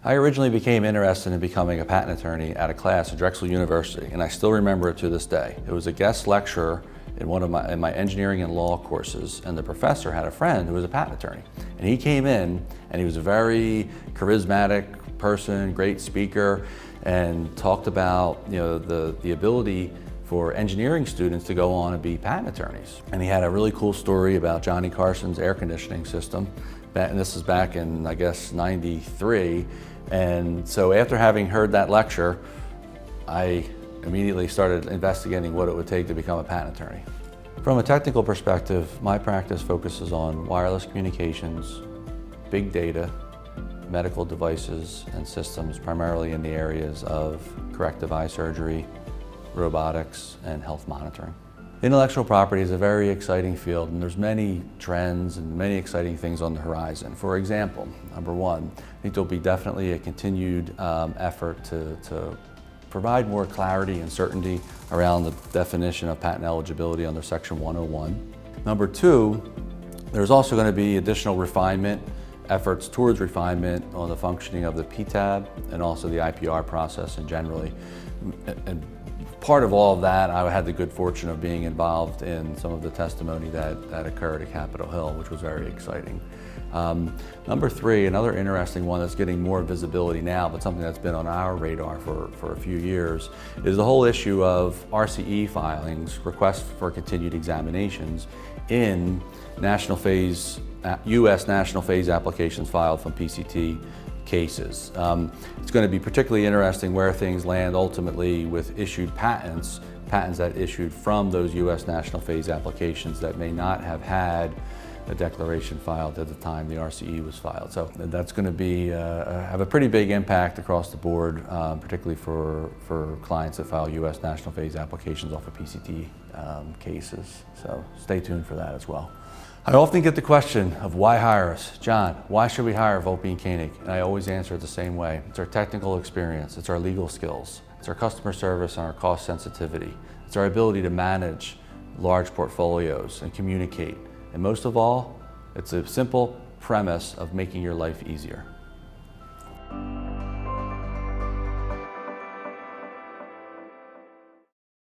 I originally became interested in becoming a patent attorney at a class at Drexel University, and I still remember it to this day. It was a guest lecturer in my engineering and law courses, and the professor had a friend who was a patent attorney. And he came in, and he was a very charismatic person, great speaker, and talked about the ability for engineering students to go on and be patent attorneys. And he had a really cool story about Johnny Carson's air conditioning system. And this is back in, I guess, '93. And so after having heard that lecture, I immediately started investigating what it would take to become a patent attorney. From a technical perspective, my practice focuses on wireless communications, big data, medical devices and systems, primarily in the areas of corrective eye surgery, robotics, and health monitoring. Intellectual property is a very exciting field, and there's many trends and many exciting things on the horizon. For example, number one, I think there'll be definitely a continued effort to provide more clarity and certainty around the definition of patent eligibility under Section 101. Number two, there's also going to be additional refinement, efforts towards refinement on the functioning of the PTAB and also the IPR process and generally. And part of all of that, I had the good fortune of being involved in some of the testimony that occurred at Capitol Hill, which was very exciting. Number three, another interesting one that's getting more visibility now, but something that's been on our radar for a few years, is the whole issue of RCE filings, requests for continued examinations, in U.S. national phase applications filed from PCT cases. It's going to be particularly interesting where things land ultimately with issued patents that issued from those U.S. national phase applications that may not have had a declaration filed at the time the RCE was filed. So that's going to have a pretty big impact across the board, particularly for clients that file U.S. national phase applications off of PCT cases. So stay tuned for that as well. I often get the question of why hire us? John, why should we hire Volpe Koenig? And I always answer it the same way. It's our technical experience, it's our legal skills, it's our customer service and our cost sensitivity. It's our ability to manage large portfolios and communicate. And most of all, it's a simple premise of making your life easier.